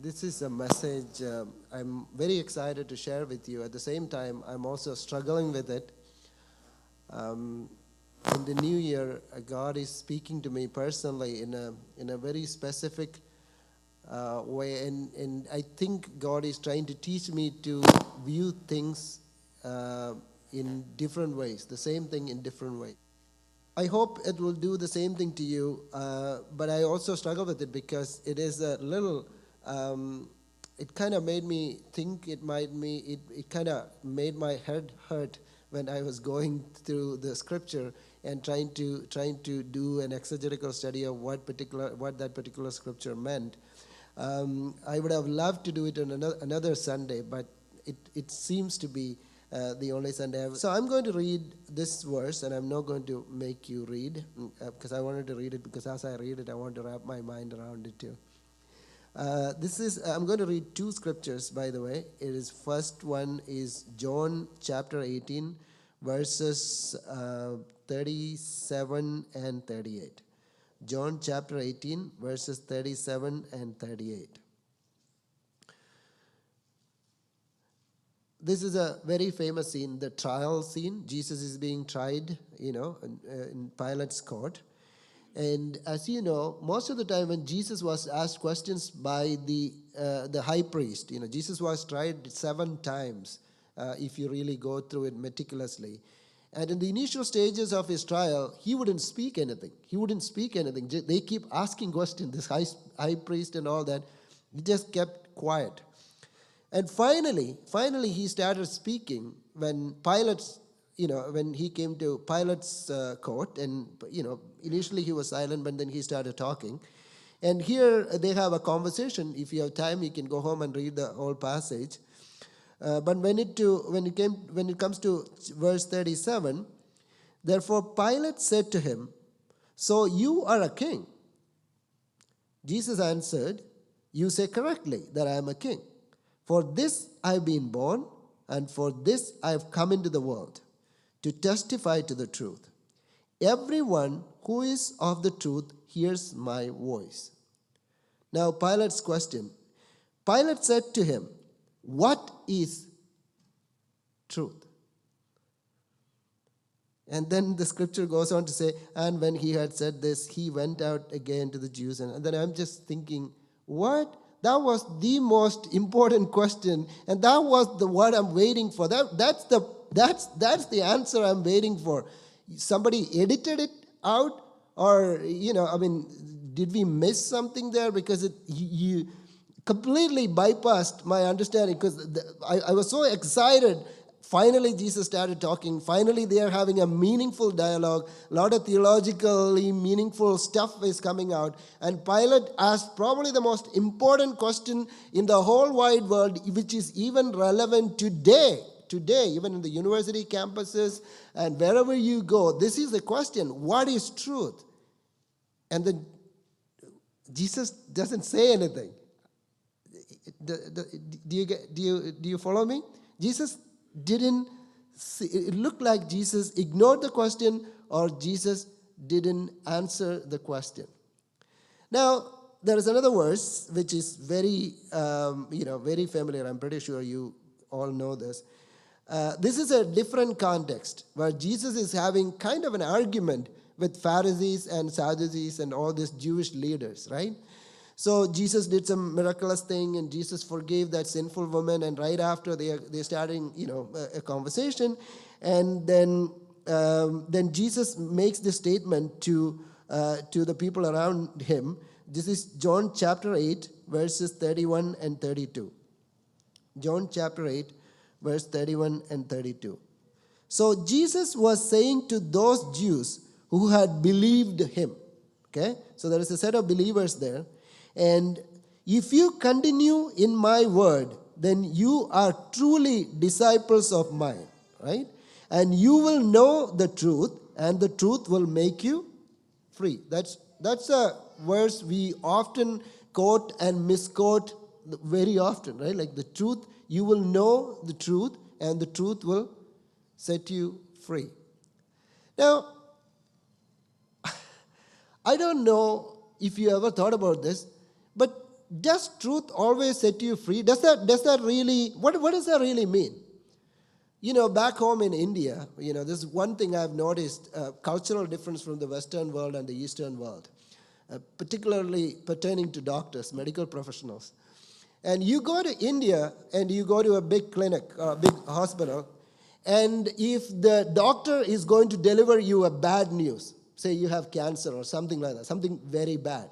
This is a message I'm very excited to share with you. At the same time, I'm also struggling with it. In the new year, God is speaking to me personally in a very specific way, and I think God is trying to teach me to view things in different ways, the same thing in different ways. I hope it will do the same thing to you, but I also struggle with it because it is a little, it kind of made me think it kind of made my head hurt when I was going through the scripture and trying to do an exegetical study of what that particular scripture meant. I would have loved to do it on another Sunday, but it seems to be the only Sunday. So I'm going to read this verse, and I'm not going to make you read because I wanted to read it, because as I read it, I want to wrap my mind around it too. I'm going to read two scriptures, by the way. First one is John chapter 18, verses 37 and 38. John chapter 18, verses 37 and 38. This is a very famous scene, the trial scene. Jesus is being tried, in Pilate's court. And as you know, most of the time when Jesus was asked questions by the high priest, Jesus was tried 7 times, if you really go through it meticulously. And in the initial stages of his trial, he wouldn't speak anything. They keep asking questions, this high priest and all that. He just kept quiet. And finally he started speaking when when he came to Pilate's court, and, initially he was silent, but then he started talking. And here they have a conversation. If you have time, you can go home and read the whole passage. But when it comes to verse 37, therefore Pilate said to him, "So you are a king?" Jesus answered, "You say correctly that I am a king. For this I have been born, and for this I have come into the world, to testify to the truth. Everyone who is of the truth hears my voice." Now Pilate's question. Pilate said to him, "What is truth?" And then the scripture goes on to say, "And when he had said this, he went out again to the Jews." And then I'm just thinking, what? That was the most important question, and that was what I'm waiting for. That's the answer I'm waiting for. Somebody edited it out, or did we miss something there? Because you completely bypassed my understanding. Because I was so excited. Finally, Jesus started talking. Finally, they are having a meaningful dialogue. A lot of theologically meaningful stuff is coming out. And Pilate asked probably the most important question in the whole wide world, which is even relevant today. Today, even in the university campuses and wherever you go, this is the question: what is truth? And then Jesus doesn't say anything. Do you follow me? Jesus didn't see, it looked like Jesus ignored the question, or Jesus didn't answer the question. Now, there is another verse which is very, very familiar. I'm pretty sure you all know this. This is a different context where Jesus is having kind of an argument with Pharisees and Sadducees and all these Jewish leaders, right? So Jesus did some miraculous thing, and Jesus forgave that sinful woman. And right after they're starting, a conversation, and then Jesus makes this statement to the people around him. This is John chapter 8, verses 31 and 32. John chapter 8, verse 31 and 32. So Jesus was saying to those Jews who had believed him. Okay, so there is a set of believers there. And if you continue in my word, then you are truly disciples of mine, right? And you will know the truth, and the truth will make you free. That's a verse we often quote and misquote very often, right? Like the truth, you will know the truth, and the truth will set you free. Now, I don't know if you ever thought about this, but does truth always set you free? Does that really, what does that really mean? Back home in India, this is one thing I've noticed, cultural difference from the Western world and the Eastern world, particularly pertaining to doctors, medical professionals. And you go to India and you go to a big clinic, a big hospital, and if the doctor is going to deliver you a bad news, say you have cancer or something like that, something very bad,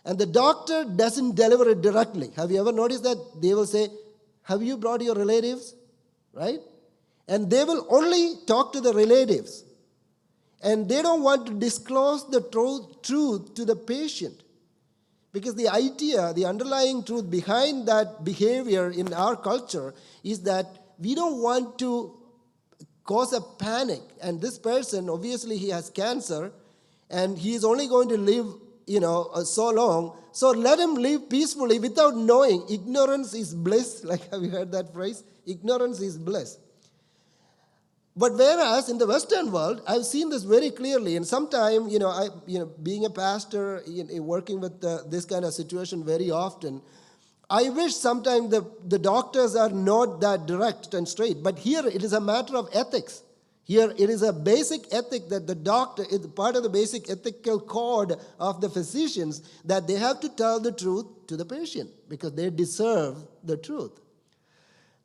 and the doctor doesn't deliver it directly. Have you ever noticed that? They will say, have you brought your relatives? Right? And they will only talk to the relatives. And they don't want to disclose the truth to the patient. Because the idea, the underlying truth behind that behavior in our culture is that we don't want to cause a panic. And this person, obviously he has cancer, and he is only going to live, so long. So let him live peacefully without knowing. Ignorance is bliss. Like, have you heard that phrase? Ignorance is bliss. But whereas in the Western world, I've seen this very clearly. And sometimes, being a pastor, working with this kind of situation very often, I wish sometimes the doctors are not that direct and straight. But here it is a matter of ethics. Here it is a basic ethic that the doctor, is part of the basic ethical code of the physicians, that they have to tell the truth to the patient because they deserve the truth.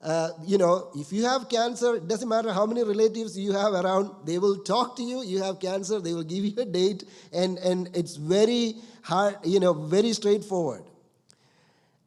If you have cancer, it doesn't matter how many relatives you have around, they will talk to you. You have cancer, they will give you a date, and it's very hard, very straightforward.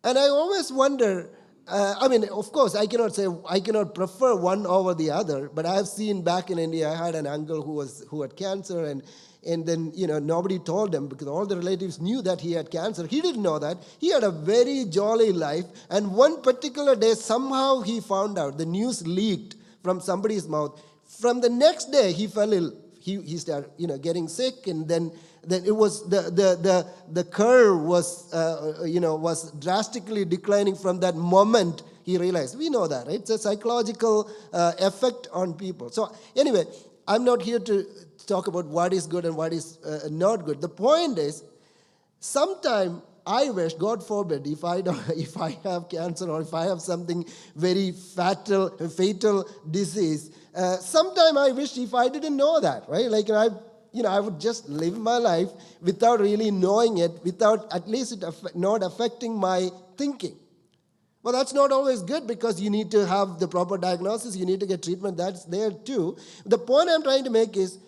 And I always wonder, of course, I cannot prefer one over the other, but I have seen back in India, I had an uncle who had cancer, and then, nobody told him because all the relatives knew that he had cancer. He didn't know that. He had a very jolly life. And one particular day, somehow he found out. The news leaked from somebody's mouth. From the next day, he fell ill. He started, getting sick. And then it was the curve was drastically declining from that moment. He realized. We know that, right? It's a psychological effect on people. So anyway, I'm not here to talk about what is good and what is not good. The point is, sometime I wish, God forbid, if I have cancer or if I have something very fatal disease, sometime I wish if I didn't know that, right? Like I would just live my life without really knowing it, without at least it not affecting my thinking. Well, that's not always good because you need to have the proper diagnosis, you need to get treatment, that's there too. The point I'm trying to make is,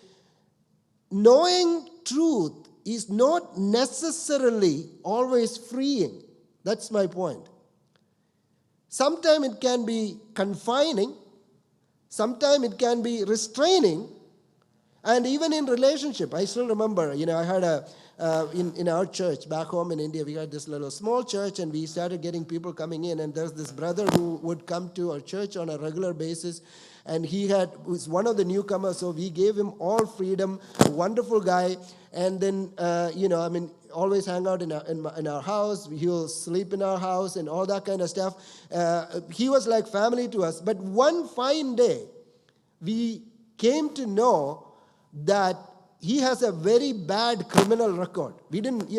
knowing truth is not necessarily always freeing. That's my point. Sometimes it can be confining, sometimes it can be restraining, and even in relationship. I still remember, I had in our church back home in India, we had this little small church, and we started getting people coming in, and there's this brother who would come to our church on a regular basis, and he was one of the newcomers, so we gave him all freedom, a wonderful guy, and then, always hang out in our house, he'll sleep in our house and all that kind of stuff. He was like family to us, but one fine day, we came to know that he has a very bad criminal record. We didn't,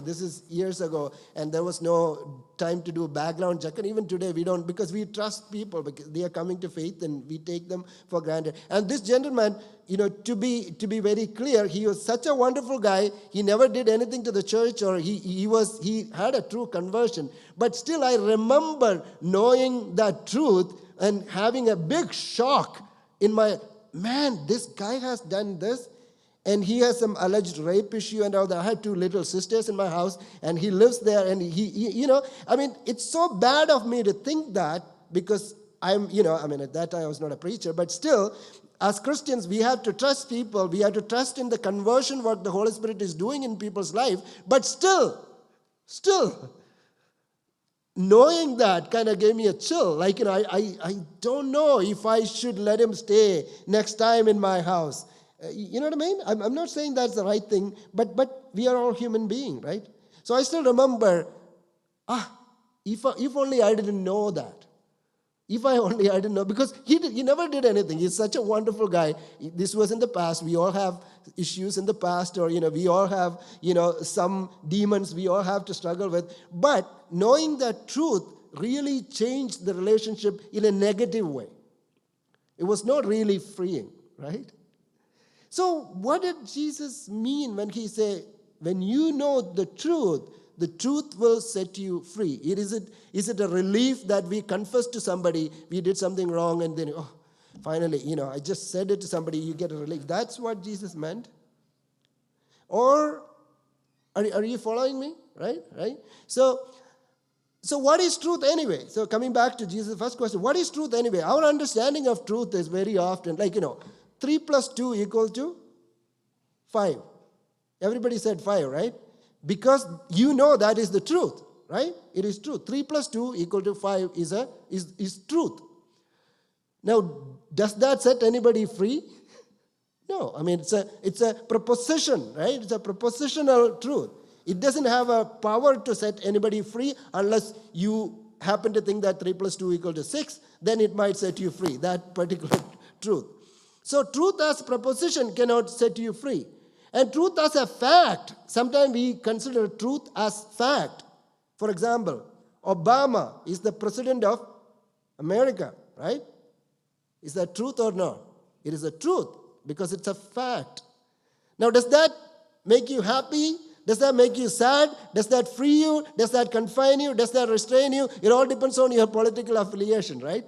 this is years ago, and there was no time to do a background check. And even today, we don't, because we trust people, because they are coming to faith, and we take them for granted. And this gentleman, to be very clear, he was such a wonderful guy. He never did anything to the church, or he had a true conversion. But still, I remember knowing that truth and having a big shock in my, man, this guy has done this. And he has some alleged rape issue and all that. I had 2 little sisters in my house, and he lives there. And it's so bad of me to think that, because at that time I was not a preacher, but still, as Christians, we have to trust people. We have to trust in the conversion work the Holy Spirit is doing in people's life. But still, knowing that kind of gave me a chill. Like, I don't know if I should let him stay next time in my house. You know what I mean? I'm not saying that's the right thing, but we are all human beings, right? So I still remember, if only I didn't know that. If I only I didn't know, because he never did anything. He's such a wonderful guy. This was in the past. We all have issues in the past, or we all have some demons we all have to struggle with. But knowing that truth really changed the relationship in a negative way. It was not really freeing, right? So what did Jesus mean when he said, when you know the truth will set you free? Is it a relief that we confess to somebody we did something wrong, and then, finally, I just said it to somebody, you get a relief? That's what Jesus meant? Or are you following me? Right? So what is truth anyway? So coming back to Jesus' first question, what is truth anyway? Our understanding of truth is very often, 3 plus 2 equals to 5. Everybody said 5, right? Because that is the truth, right? It is truth. 3 plus 2 equal to 5 is truth. Now, does that set anybody free? No. I mean, it's a proposition, right? It's a propositional truth. It doesn't have a power to set anybody free unless you happen to think that 3 plus 2 equal to 6. Then it might set you free, that particular truth. So truth as proposition cannot set you free. And truth as a fact, sometimes we consider truth as fact. For example, Obama is the president of America, right? Is that truth or not? It is a truth because it's a fact. Now, does that make you happy? Does that make you sad? Does that free you? Does that confine you? Does that restrain you? It all depends on your political affiliation, right?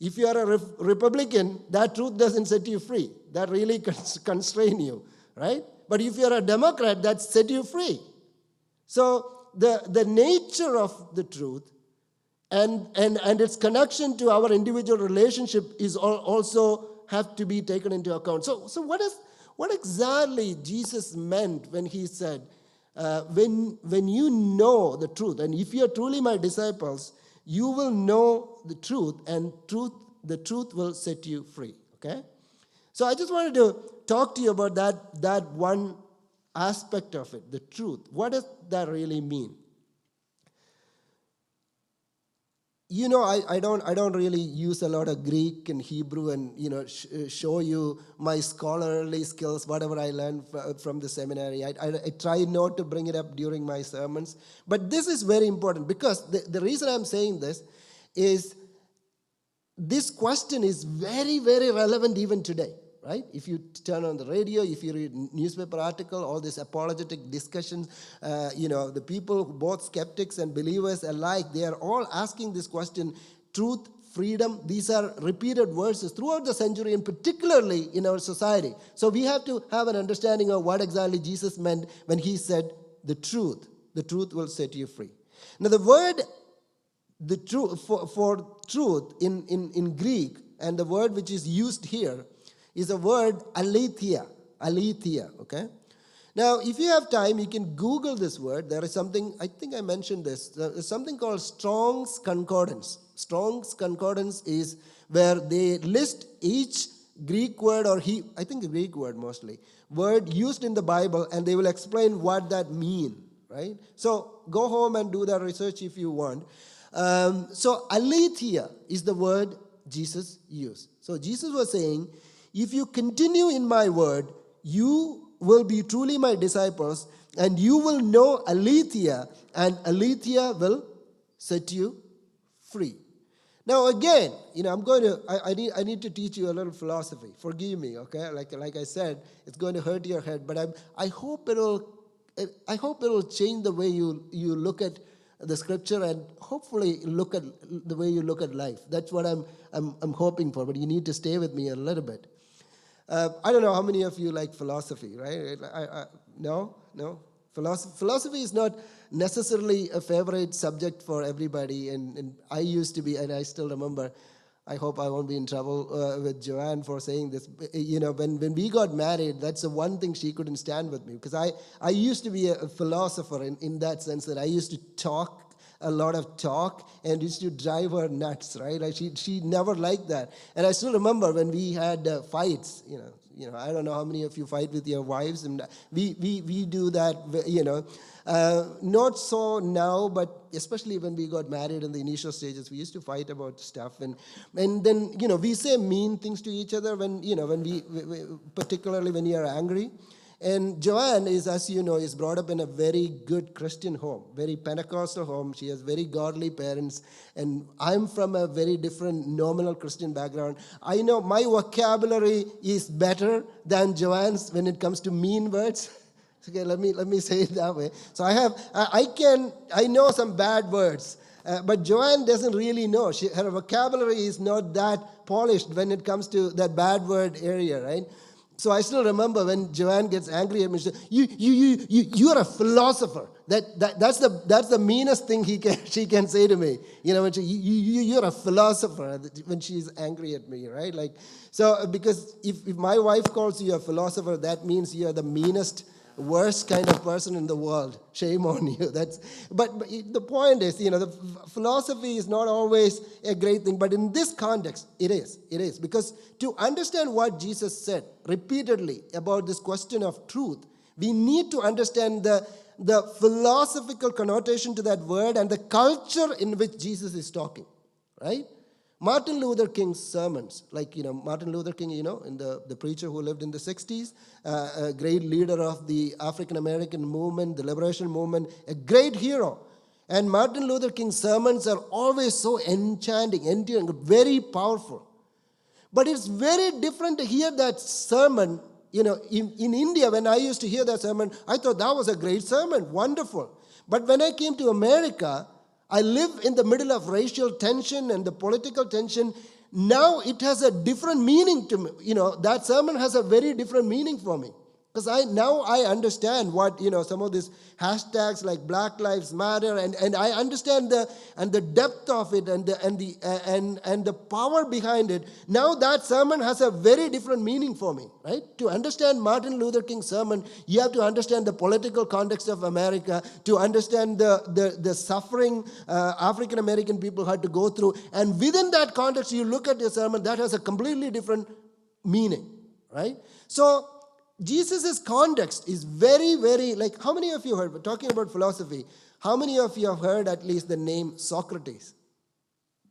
If you are a Republican, that truth doesn't set you free. That really constrain you, right? But if you are a Democrat, that set you free. So the nature of the truth and its connection to our individual relationship is also have to be taken into account. So what exactly Jesus meant when he said, when you know the truth, and if you are truly my disciples, you will know the truth, and the truth will set you free. Okay? So I just wanted to talk to you about that one aspect of it, the truth. What does that really mean? I don't really use a lot of Greek and Hebrew and show you my scholarly skills, whatever I learned from the seminary. I try not to bring it up during my sermons, but this is very important because the reason I'm saying this is this question is very, very relevant even today. Right? If you turn on the radio, if you read newspaper article, all these apologetic discussions, the people, both skeptics and believers alike, they are all asking this question, truth, freedom. These are repeated verses throughout the century and particularly in our society. So we have to have an understanding of what exactly Jesus meant when he said the truth will set you free. Now the word the truth for truth in Greek, and the word which is used here is a word aletheia, okay? Now, if you have time, you can Google this word. There is something, I think I mentioned this, there's something called Strong's Concordance. Strong's Concordance is where they list each Greek word, I think a Greek word mostly, word used in the Bible, and they will explain what that means, right? So go home and do that research if you want. So aletheia is the word Jesus used. So Jesus was saying, if you continue in my word, you will be truly my disciples, and you will know aletheia, and aletheia will set you free. Now again, I need to teach you a little philosophy. Forgive me, okay? Like I said, it's going to hurt your head, but I hope it'll change the way you look at the scripture, and hopefully look at the way you look at life. That's what I'm hoping for, but you need to stay with me a little bit. I don't know how many of you like philosophy, right? No? Philosophy is not necessarily a favorite subject for everybody, and I used to be, and I still remember, I hope I won't be in trouble with Joanne for saying this. When we got married, that's the one thing she couldn't stand with me, because I used to be a philosopher in that sense, that I used to talk a lot of talk and used to drive her nuts, right? She never liked that. And I still remember when we had fights, I don't know how many of you fight with your wives, and we do that, not so now, but especially when we got married in the initial stages, we used to fight about stuff, and then we say mean things to each other when we particularly when you are angry. And Joanne is, as you know, is brought up in a very good Christian home, very Pentecostal home. She has very godly parents. And I'm from a very different nominal Christian background. I know my vocabulary is better than Joanne's when it comes to mean words. Okay, let me say it that way. So I know some bad words. But Joanne doesn't really know. Her vocabulary is not that polished when it comes to that bad word area, right? So I still remember when Joanne gets angry at me, she says, you're a philosopher. That's the meanest thing she can say to me. When you're a philosopher when she's angry at me, right? So because if my wife calls you a philosopher, that means you're the meanest, worst kind of person in the world. Shame on you. But the point is, the philosophy is not always a great thing, but in this context, it is. It is. Because to understand what Jesus said repeatedly about this question of truth, we need to understand the philosophical connotation to that word and the culture in which Jesus is talking, right? Martin Luther King's sermons, Martin Luther King, in the preacher who lived in the 60s, a great leader of the African American movement, the liberation movement, a great hero. And Martin Luther King's sermons are always so enchanting, endearing, very powerful. But it's very different to hear that sermon. In India, when I used to hear that sermon, I thought that was a great sermon, wonderful. But when I came to America, I live in the middle of racial tension and the political tension. Now it has a different meaning to me. That sermon has a very different meaning for me. Because I understand what, some of these hashtags like Black Lives Matter, and I understand the depth of it and the power behind it. Now that sermon has a very different meaning for me, right? To understand Martin Luther King's sermon, you have to understand the political context of America, to understand the suffering African American people had to go through. And within that context, you look at the sermon, that has a completely different meaning, right? So Jesus' context is very, very, how many of you heard, talking about philosophy, how many of you have heard at least the name Socrates?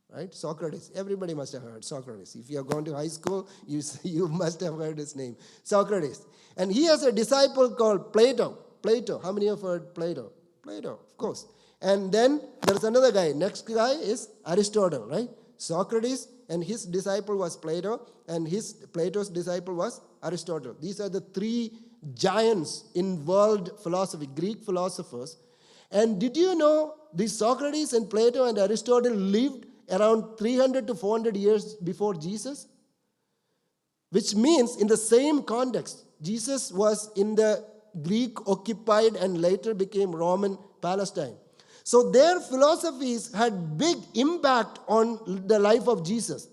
Right? Socrates. Everybody must have heard Socrates. If you have gone to high school, you must have heard his name. Socrates. And he has a disciple called Plato. Plato. How many have heard Plato? Plato, of course. And then there's another guy. Next guy is Aristotle, right? Socrates and his disciple was Plato, and Plato's disciple was Aristotle. These are the three giants in world philosophy, Greek philosophers. And did you know these Socrates and Plato and Aristotle lived around 300 to 400 years before Jesus? Which means in the same context, Jesus was in the Greek occupied and later became Roman Palestine. So their philosophies had big impact on the life of Jesus.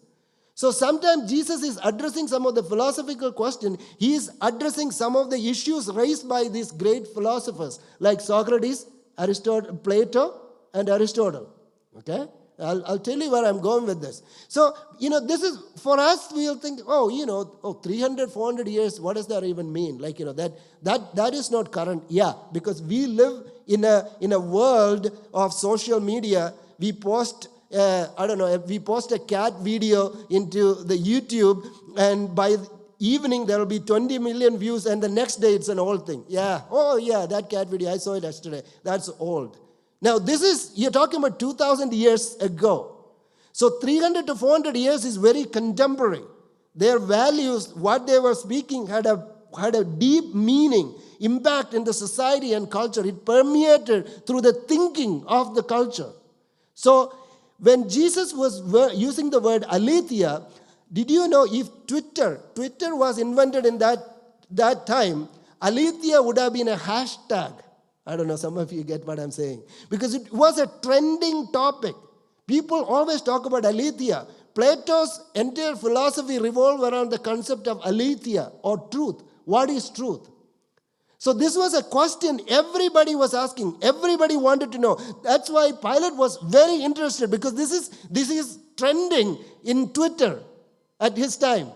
So sometimes Jesus is addressing some of the philosophical question. He is addressing some of the issues raised by these great philosophers like Socrates, Plato, and Aristotle. Okay? I'll tell you where I'm going with this. So, this is, for us, we'll think, 300, 400 years, what does that even mean? That is not current. Yeah, because we live in a world of social media. We post, we post a cat video into the YouTube, and by evening there will be 20 million views, and the next day it's an old thing. Yeah, that cat video, I saw it yesterday. That's old. Now, you're talking about 2,000 years ago. So 300 to 400 years is very contemporary. Their values, what they were speaking, had a deep meaning, impact in the society and culture. It permeated through the thinking of the culture. So when Jesus was using the word aletheia, did you know if Twitter was invented in that time, aletheia would have been a hashtag. I don't know, some of you get what I'm saying. Because it was a trending topic. People always talk about aletheia. Plato's entire philosophy revolved around the concept of aletheia or truth. What is truth? So this was a question everybody was asking. Everybody wanted to know. That's why Pilate was very interested, because this is trending in Twitter at his time.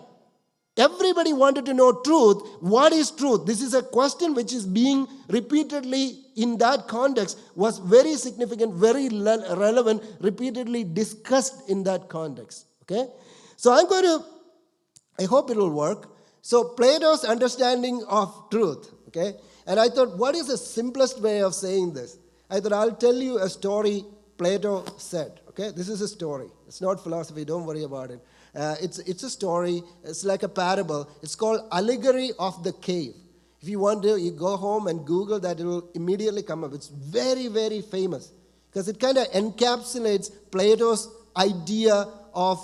Everybody wanted to know truth. What is truth? This is a question which is being repeatedly in that context, was very significant, very relevant, repeatedly discussed in that context. Okay? So I hope it will work. So Plato's understanding of truth. Okay? And I thought, what is the simplest way of saying this? I thought, I'll tell you a story Plato said. Okay? This is a story. It's not philosophy. Don't worry about it. It's a story. It's like a parable. It's called Allegory of the Cave. If you want to, you go home and Google that. It will immediately come up. It's very, very famous because it kind of encapsulates Plato's idea of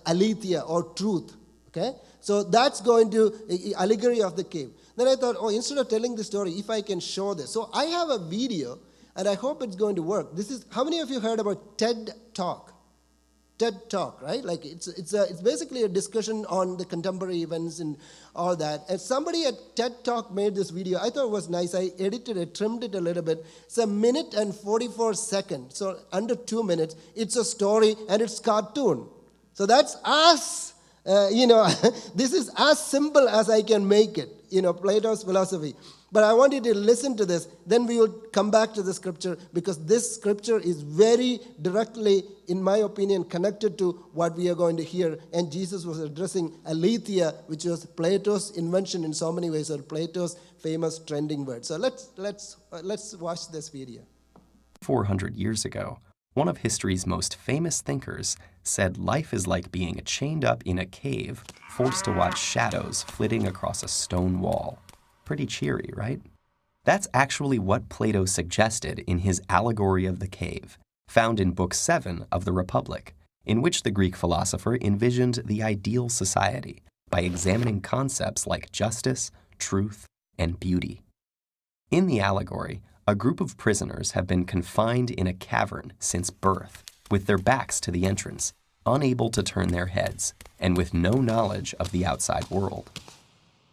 aletheia or truth. Okay? So that's going to Allegory of the Cave. Then I thought, instead of telling the story, if I can show this. So I have a video, and I hope it's going to work. How many of you heard about TED Talk? TED Talk, right? Like it's basically a discussion on the contemporary events and all that. And somebody at TED Talk made this video. I thought it was nice. I edited it, trimmed it a little bit. It's 1 minute and 44 seconds, so under 2 minutes. It's a story and it's cartoon. So that's us. This is as simple as I can make it. Plato's philosophy. But I want you to listen to this. Then we will come back to the scripture because this scripture is very directly, in my opinion, connected to what we are going to hear. And Jesus was addressing aletheia, which was Plato's invention in so many ways, or Plato's famous trending word. So let's watch this video. 400 years ago, one of history's most famous thinkers said life is like being chained up in a cave, forced to watch shadows flitting across a stone wall. Pretty cheery, right? That's actually what Plato suggested in his Allegory of the Cave, found in Book 7 of the Republic, in which the Greek philosopher envisioned the ideal society by examining concepts like justice, truth, and beauty. In the allegory, a group of prisoners have been confined in a cavern since birth, with their backs to the entrance, unable to turn their heads, and with no knowledge of the outside world.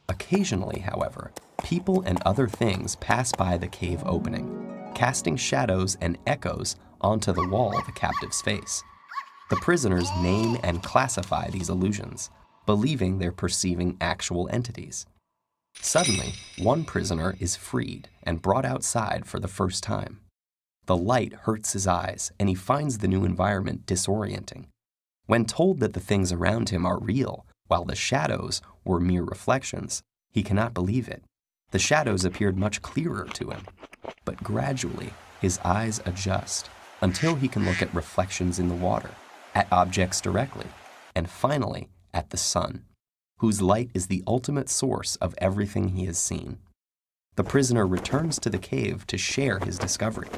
Occasionally, however, people and other things pass by the cave opening, casting shadows and echoes onto the wall the captives face. The prisoners name and classify these illusions, believing they're perceiving actual entities. Suddenly, one prisoner is freed and brought outside for the first time. The light hurts his eyes, and he finds the new environment disorienting. When told that the things around him are real, while the shadows were mere reflections, he cannot believe it. The shadows appeared much clearer to him, but gradually his eyes adjust until he can look at reflections in the water, at objects directly, and finally at the sun, whose light is the ultimate source of everything he has seen. The prisoner returns to the cave to share his discovery,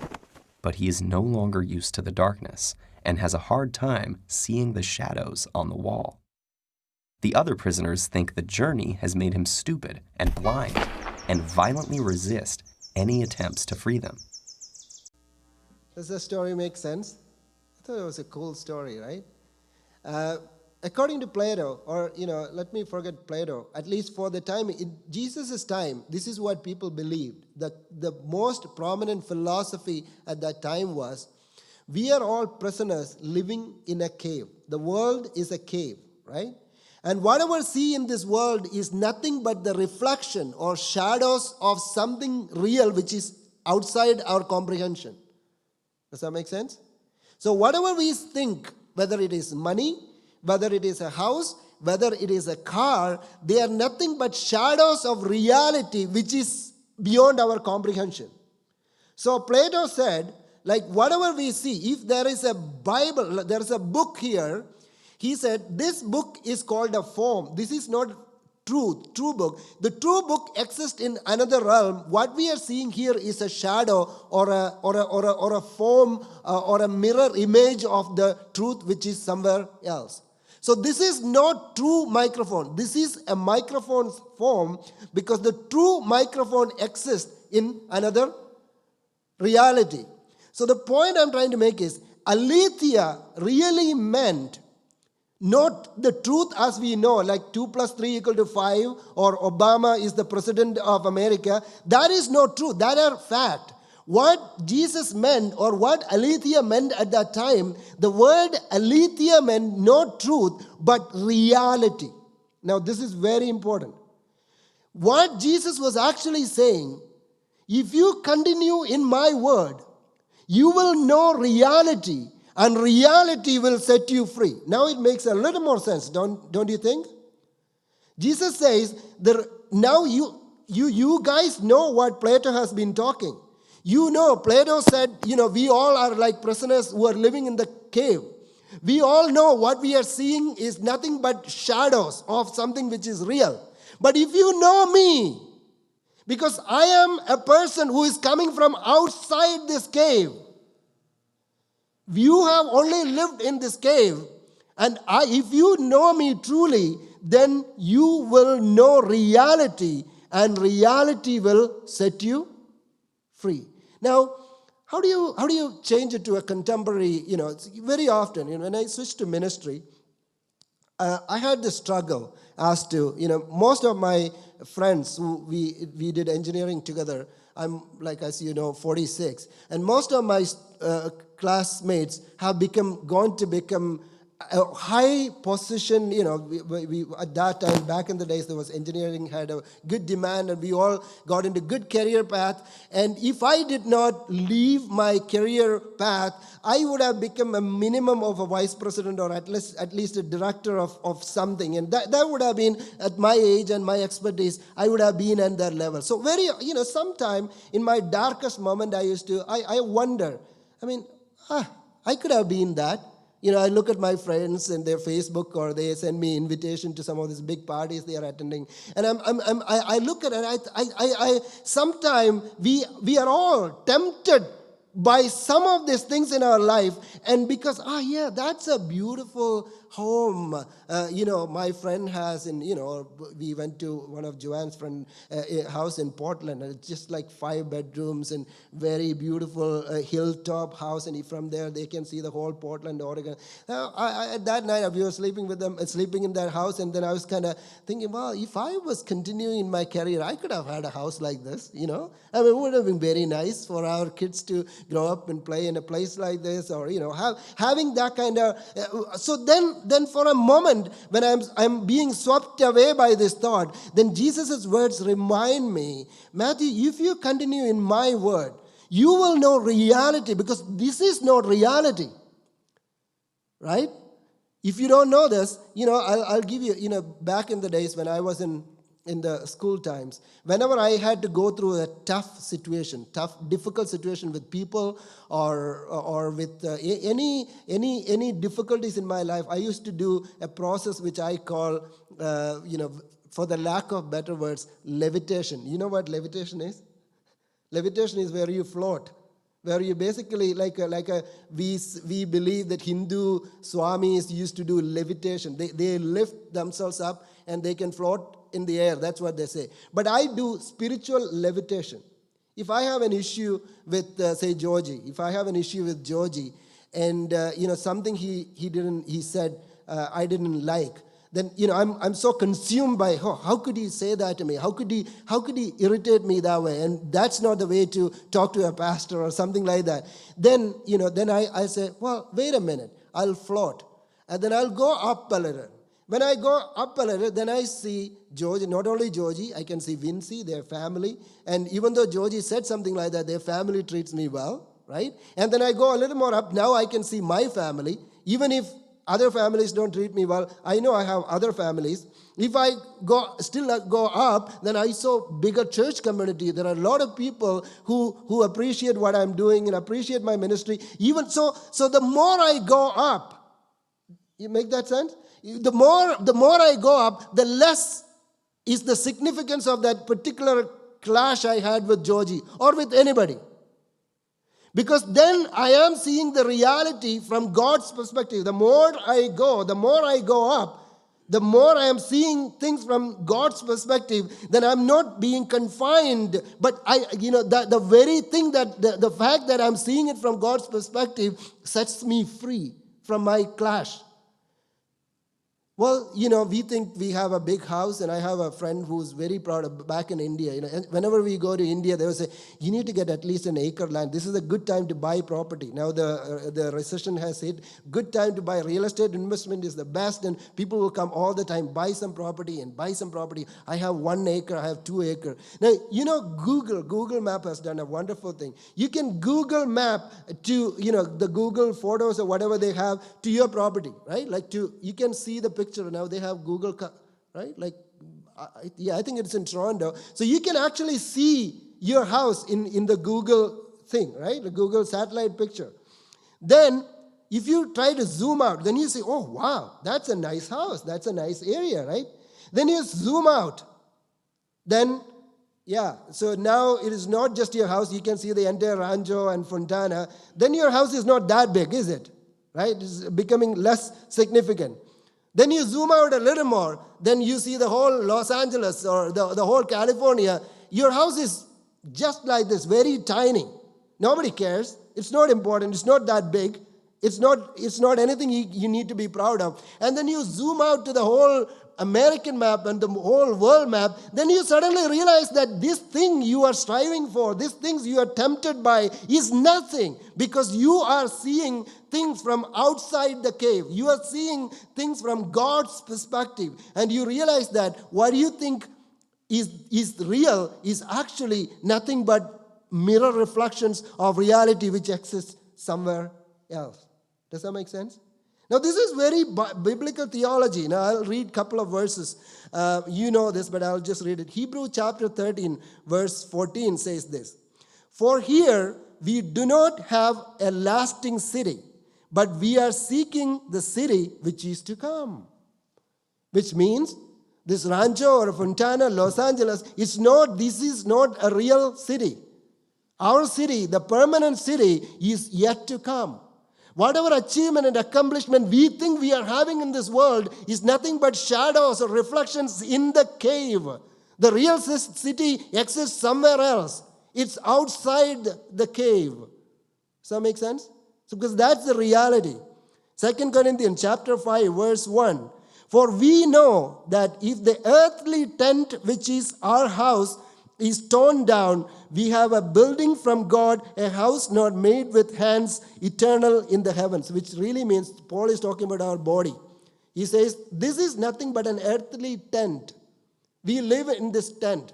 but he is no longer used to the darkness and has a hard time seeing the shadows on the wall. The other prisoners think the journey has made him stupid and blind and violently resist any attempts to free them. Does the story make sense? I thought it was a cool story, right? According to Plato, or, let me forget Plato, at least for the time, in Jesus' time, this is what people believed. The most prominent philosophy at that time was, we are all prisoners living in a cave. The world is a cave, right? And whatever we see in this world is nothing but the reflection or shadows of something real which is outside our comprehension. Does that make sense? So whatever we think, whether it is money, whether it is a house, whether it is a car, they are nothing but shadows of reality which is beyond our comprehension. So Plato said, like whatever we see, if there is a Bible, there is a book here, he said, this book is called a form. This is not true book. The true book exists in another realm. What we are seeing here is a shadow or a form or a mirror image of the truth which is somewhere else. So this is not true microphone. This is a microphone's form because the true microphone exists in another reality. So the point I'm trying to make is aletheia really meant not the truth as we know, like 2 + 3 = 5, or Obama is the president of America. That is not true. That are fact. What Jesus meant, or what aletheia meant at that time, the word aletheia meant not truth, but reality. Now, this is very important. What Jesus was actually saying, if you continue in my word, you will know reality, and reality will set you free. Now it makes a little more sense, don't you think? Jesus says, now you guys know what Plato has been talking. You know, Plato said, we all are like prisoners who are living in the cave. We all know what we are seeing is nothing but shadows of something which is real. But if you know me, because I am a person who is coming from outside this cave, you have only lived in this cave, and if you know me truly, then you will know reality, and reality will set you free. Now, how do you change it to a contemporary, it's very often, when I switched to ministry, I had this struggle as to, most of my friends who we did engineering together, I'm like, as you know, 46, and most of my classmates have gone to become a high position, we at that time, back in the days, there was engineering had a good demand, and we all got into good career path. And if I did not leave my career path, I would have become a minimum of a vice president, or at least a director of something. And that would have been, at my age and my expertise, I would have been at that level. So sometime in my darkest moment, I wonder, I could have been that. I look at my friends and their Facebook, or they send me invitation to some of these big parties they are attending, and I look at it. I sometimes we are all tempted by some of these things in our life, and because that's a beautiful home, my friend has, we went to one of Joanne's friend house in Portland, and it's just like 5 bedrooms and very beautiful hilltop house, and from there they can see the whole Portland, Oregon. Now, that night we were sleeping in that house, and then I was kind of thinking, well, if I was continuing in my career, I could have had a house like this, it would have been very nice for our kids to grow up and play in a place like this, or having that kind of. So then for a moment, when I'm being swept away by this thought, then Jesus' words remind me, Matthew, if you continue in my word, you will know reality, because this is not reality, right? If you don't know this, I'll give you, back in the days when I was in the school times, whenever I had to go through a difficult situation with people, or with any difficulties in my life, I used to do a process which I call, for the lack of better words, levitation. You know what levitation is? Levitation is where you float, where you basically, we believe that Hindu swamis used to do levitation. They lift themselves up and they can float in the air. That's what they say. But I do spiritual levitation. If I have an issue with, say, Georgie, and something he said I didn't like, then I'm so consumed by, how could he say that to me? How could he irritate me that way? And that's not the way to talk to a pastor or something like that. Then I say, well, wait a minute, I'll float, and then I'll go up a little. When I go up a little, then I see Georgie, not only Georgie, I can see Vincy, their family. And even though Georgie said something like that, their family treats me well, right? And then I go a little more up. Now I can see my family. Even if other families don't treat me well, I know I have other families. If I still go up, then I saw bigger church community. There are a lot of people who appreciate what I'm doing and appreciate my ministry. Even so the more I go up, you make that sense? The more I go up, the less is the significance of that particular clash I had with Georgie or with anybody. Because then I am seeing the reality from God's perspective. The more I go up, the more I am seeing things from God's perspective. Then I'm not being confined, but the very thing that the fact that I'm seeing it from God's perspective sets me free from my clash. Well, we think we have a big house, and I have a friend who's very proud of back in India. And whenever we go to India, they will say, you need to get at least an acre land. This is a good time to buy property. Now the recession has hit. Good time to buy real estate investment is the best, and people will come all the time, buy some property and buy some property. I have 1 acre, I have 2 acres. Now, Google Map has done a wonderful thing. You can Google Map to, the Google Photos or whatever they have to your property, right? You can see the picture. Now they have Google, right? I think it's in Toronto. So you can actually see your house in the Google thing, right? The Google satellite picture. Then, if you try to zoom out, then you say, oh, wow, that's a nice house. That's a nice area, right? Then you zoom out. Then, so now it is not just your house. You can see the entire Rancho and Fontana. Then your house is not that big, is it? Right? It's becoming less significant. Then you zoom out a little more, then you see the whole Los Angeles or the whole California. Your house is just like this, very tiny. Nobody cares. It's not important. It's not that big. It's not anything you need to be proud of. And then you zoom out to the whole American map and the whole world map, then you suddenly realize that this thing you are striving for, these things you are tempted by is nothing, because you are seeing things from outside the cave. You are seeing things from God's perspective, and you realize that what you think is real is actually nothing but mirror reflections of reality which exists somewhere else. Does that make sense? Now, this is very biblical theology. Now, I'll read a couple of verses. You know this, but I'll just read it. Hebrews chapter 13, verse 14 says this. For here we do not have a lasting city, but we are seeking the city which is to come. Which means this Rancho or Fontana, Los Angeles, this is not a real city. Our city, the permanent city, is yet to come. Whatever achievement and accomplishment we think we are having in this world is nothing but shadows or reflections in the cave. The real city exists somewhere else. It's outside the cave. Does that make sense? So, because that's the reality. 2 Corinthians chapter 5, verse 1. For we know that if the earthly tent which is our house is torn down, we have a building from God, a house not made with hands, eternal in the heavens. Which really means, Paul is talking about our body. He says, this is nothing but an earthly tent. We live in this tent.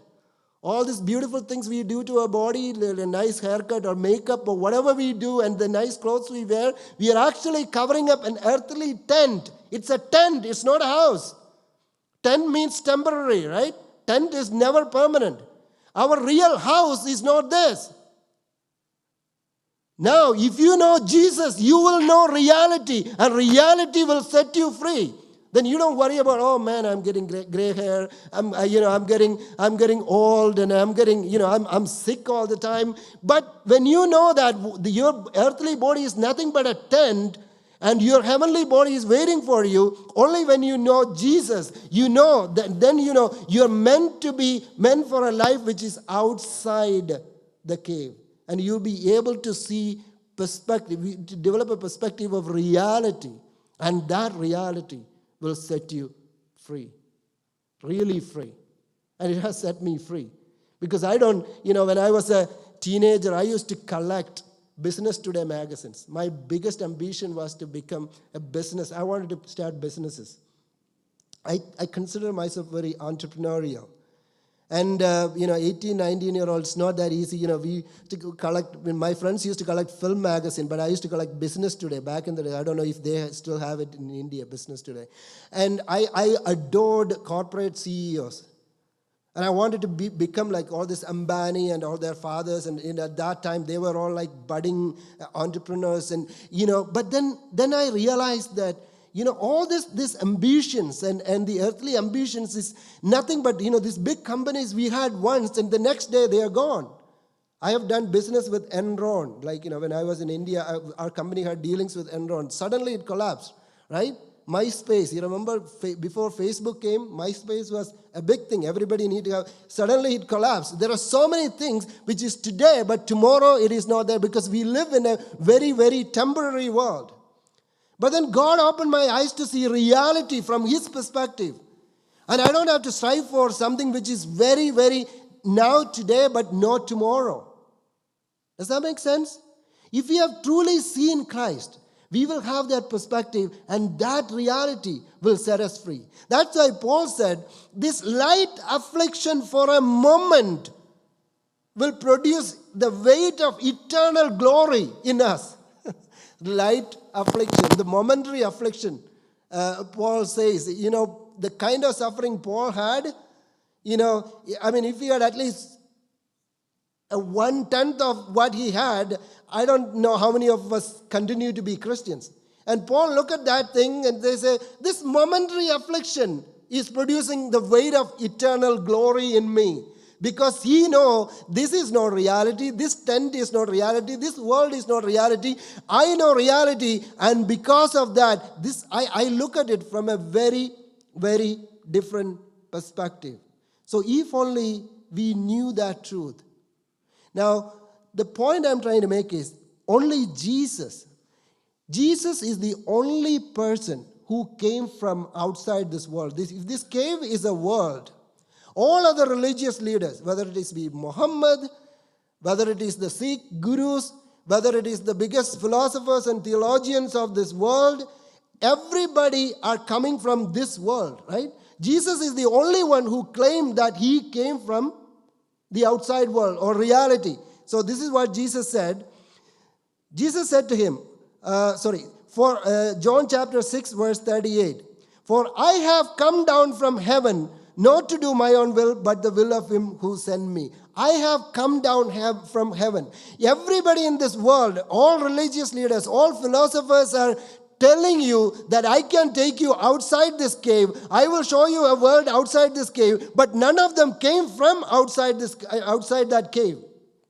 All these beautiful things we do to our body, a nice haircut or makeup or whatever we do, and the nice clothes we wear, we are actually covering up an earthly tent. It's a tent, it's not a house. Tent means temporary, right? Tent is never permanent. Our real house is not this. Now, if you know Jesus, you will know reality, and reality will set you free. Then you don't worry about, oh man, I'm getting gray hair. I'm getting old, and I'm sick all the time. But when you know that your earthly body is nothing but a tent, and your heavenly body is waiting for you, only when you know Jesus, you know that then you know you're meant for a life which is outside the cave. And you'll be able to see perspective, to develop a perspective of reality. And that reality will set you free. Really free. And it has set me free. Because when I was a teenager, I used to collect Business Today magazines. My biggest ambition was to become a business. I wanted to start businesses. I consider myself very entrepreneurial. And, 18, 19-year-olds, not that easy. We used to collect, my friends used to collect film magazine, but I used to collect Business Today back in the day. I don't know if they still have it in India, Business Today. And I adored corporate CEOs. And I wanted to become like all this Ambani and all their fathers. And at that time, they were all like budding entrepreneurs. And, but then I realized that, all these ambitions and the earthly ambitions is nothing but, these big companies we had once, and the next day they are gone. I have done business with Enron. Like, when I was in India, our company had dealings with Enron. Suddenly it collapsed, right? MySpace, you remember before Facebook came, MySpace was a big thing. Everybody needed to have. Suddenly it collapsed. There are so many things which is today, but tomorrow it is not there, because we live in a very, very temporary world. But then God opened my eyes to see reality from His perspective. And I don't have to strive for something which is very, very now today, but not tomorrow. Does that make sense? If we have truly seen Christ, we will have that perspective, and that reality will set us free. That's why Paul said, this light affliction for a moment will produce the weight of eternal glory in us. Light affliction, the momentary affliction. Paul says, the kind of suffering Paul had, if he had at least a 1/10 of what he had, I don't know how many of us continue to be Christians. And Paul look at that thing and they say, this momentary affliction is producing the weight of eternal glory in me. Because he know this is not reality, this tent is not reality, this world is not reality. I know reality, and because of that, I look at it from a very, very different perspective. So if only we knew that truth. Now, the point I'm trying to make is only Jesus is the only person who came from outside this world. If this cave is a world, all other religious leaders, whether it is Muhammad, whether it is the Sikh gurus, whether it is the biggest philosophers and theologians of this world, everybody are coming from this world, right? Jesus is the only one who claimed that he came from the outside world or reality. So this is what Jesus said. Jesus said to him, John chapter 6 verse 38, "For I have come down from heaven not to do my own will, but the will of him who sent me." I have come down from heaven. Everybody in this world, all religious leaders, all philosophers are telling you that I can take you outside this cave. I will show you a world outside this cave. But none of them came from outside that cave.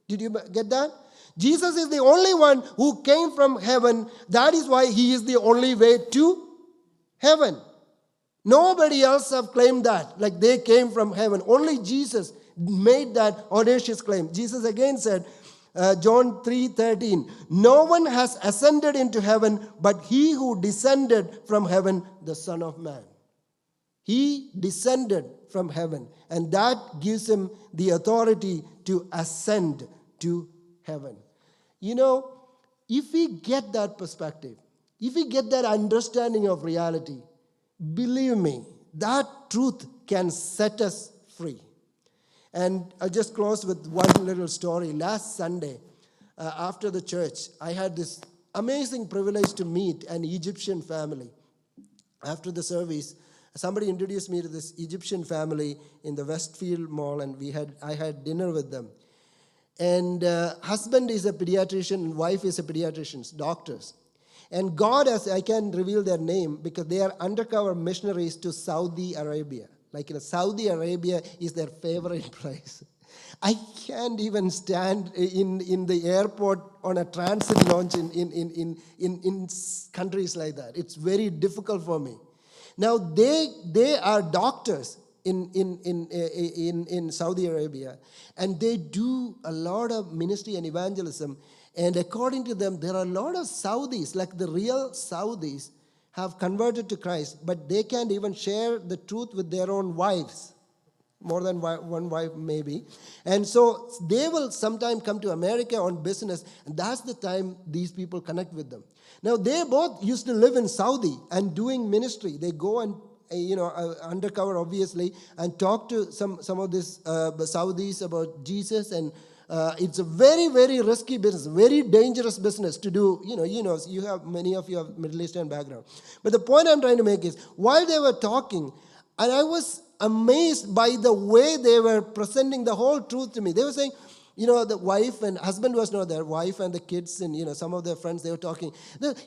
Did you get that? Jesus is the only one who came from heaven. That is why he is the only way to heaven. Nobody else have claimed that, like they came from heaven. Only Jesus made that audacious claim. Jesus again said, John 3:13, "No one has ascended into heaven but he who descended from heaven, the Son of Man." He descended from heaven, and that gives him the authority to ascend to heaven. If we get that perspective, if we get that understanding of reality, believe me, that truth can set us free. And I'll just close with one little story. Last Sunday, after the church, I had this amazing privilege to meet an Egyptian family. After the service, somebody introduced me to this Egyptian family in the Westfield Mall, and I had dinner with them. And husband is a pediatrician, and wife is a pediatrician, doctors. And God, I can reveal their name because they are undercover missionaries to Saudi Arabia. Saudi Arabia is their favorite place. I can't even stand in the airport on a transit launch in countries like that. It's very difficult for me. Now, they are doctors in Saudi Arabia, and they do a lot of ministry and evangelism. And according to them, there are a lot of Saudis, like the real Saudis, have converted to Christ, but they can't even share the truth with their own wives. More than one wife, maybe. And so they will sometime come to America on business, and that's the time these people connect with them. Now, they both used to live in Saudi and doing ministry. They go and, undercover, obviously, and talk to some of these Saudis about Jesus. And it's a very, very risky business, very dangerous business to do. Many of you have Middle Eastern background. But the point I'm trying to make is, while they were talking, and I was amazed by the way they were presenting the whole truth to me. They were saying, the wife and husband was not there, wife and the kids and, some of their friends, they were talking.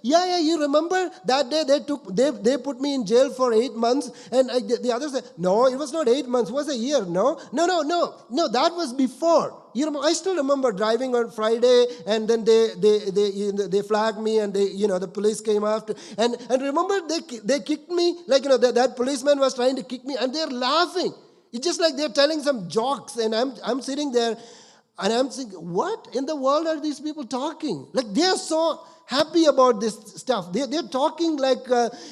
You remember that day they put me in jail for 8 months, and the others said, no, it was not 8 months, it was a year, no, that was before. I still remember driving on Friday, and then they flagged me, and the police came after, and remember they kicked me, that policeman was trying to kick me, and they're laughing. It's just like they're telling some jokes, and I'm sitting there. And I'm thinking, what in the world are these people talking? They're so happy about this stuff. They're talking like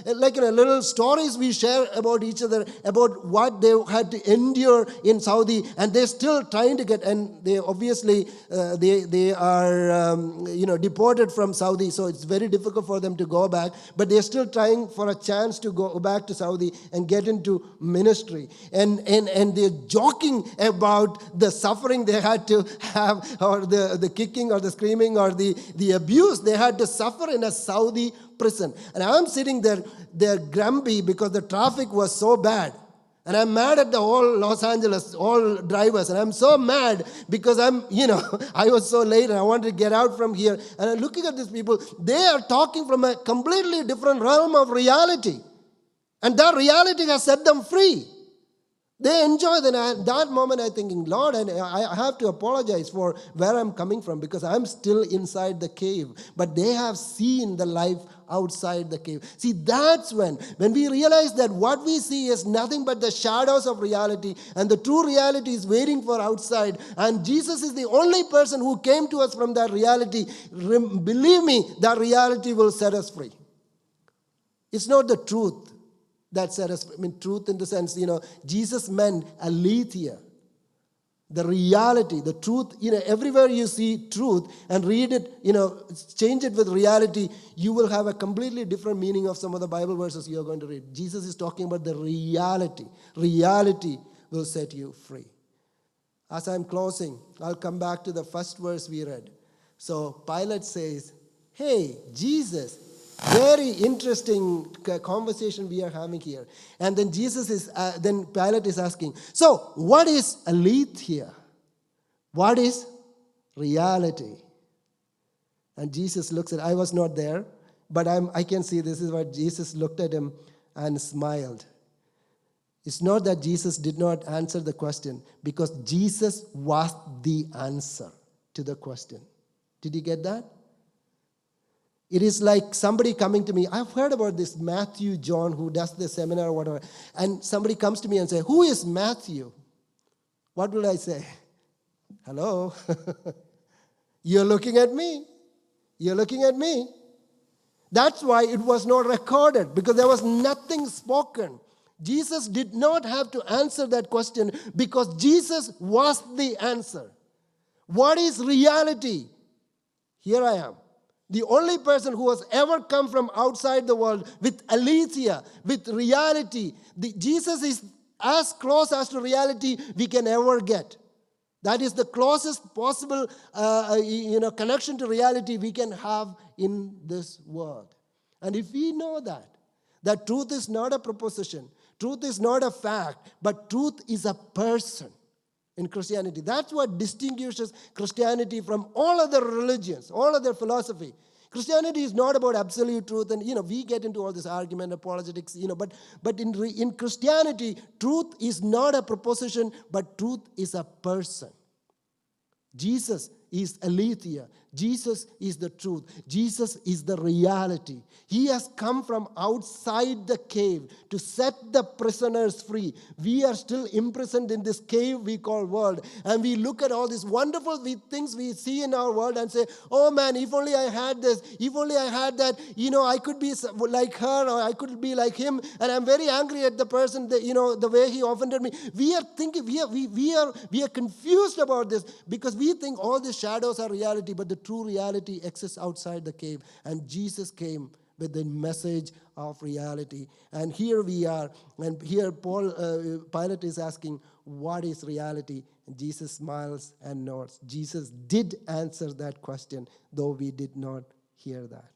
little stories we share about each other, about what they had to endure in Saudi, and they're still trying to get, and they obviously, they are, deported from Saudi, so it's very difficult for them to go back, but they're still trying for a chance to go back to Saudi and get into ministry. And they're joking about the suffering they had to have, or the kicking or the screaming or the abuse they had to suffer in a Saudi prison. And I'm sitting there, they're grumpy because the traffic was so bad. And I'm mad at the whole Los Angeles, all drivers. And I'm so mad because I was so late and I wanted to get out from here. And I'm looking at these people, they are talking from a completely different realm of reality. And that reality has set them free. They enjoy that moment. I'm thinking, Lord, I have to apologize for where I'm coming from because I'm still inside the cave. But they have seen the life outside the cave. See, that's when we realize that what we see is nothing but the shadows of reality, and the true reality is waiting for outside. And Jesus is the only person who came to us from that reality. Believe me, that reality will set us free. It's not the truth that set us, truth in the sense, Jesus meant aletheia. The reality, the truth, everywhere you see truth and read it, change it with reality, you will have a completely different meaning of some of the Bible verses you are going to read. Jesus is talking about the reality. Reality will set you free. As I'm closing, I'll come back to the first verse we read. So Pilate says, hey, Jesus, very interesting conversation we are having here. And then then Pilate is asking, so what is aletheia? What is reality? And Jesus looks at, I was not there, but I can see this is what Jesus looked at him and smiled. It's not that Jesus did not answer the question, because Jesus was the answer to the question. Did you get that? It is like somebody coming to me. I've heard about this Mathew John who does the seminar or whatever. And somebody comes to me and says, who is Mathew? What will I say? Hello? You're looking at me. You're looking at me. That's why it was not recorded, because there was nothing spoken. Jesus did not have to answer that question because Jesus was the answer. What is reality? Here I am. The only person who has ever come from outside the world with aletheia, with reality. Jesus is as close as to reality we can ever get. That is the closest possible connection to reality we can have in this world. And if we know that truth is not a proposition, truth is not a fact, but truth is a person. In Christianity. That's what distinguishes Christianity from all other religions, all other philosophy. Christianity is not about absolute truth, and we get into all this argument, apologetics, but in Christianity, truth is not a proposition, but truth is a person. Jesus is aletheia. Jesus is the truth. Jesus is the reality. He has come from outside the cave to set the prisoners free. We are still imprisoned in this cave we call world. And we look at all these wonderful things we see in our world and say, oh man, if only I had this, if only I had that, I could be like her or I could be like him. And I'm very angry at the person, the way he offended me. We are thinking, we are confused about this because we think all the shadows are reality, but the true reality exists outside the cave. And Jesus came with the message of reality. And here we are. And here Pilate is asking, what is reality? And Jesus smiles and nods. Jesus did answer that question, though we did not hear that.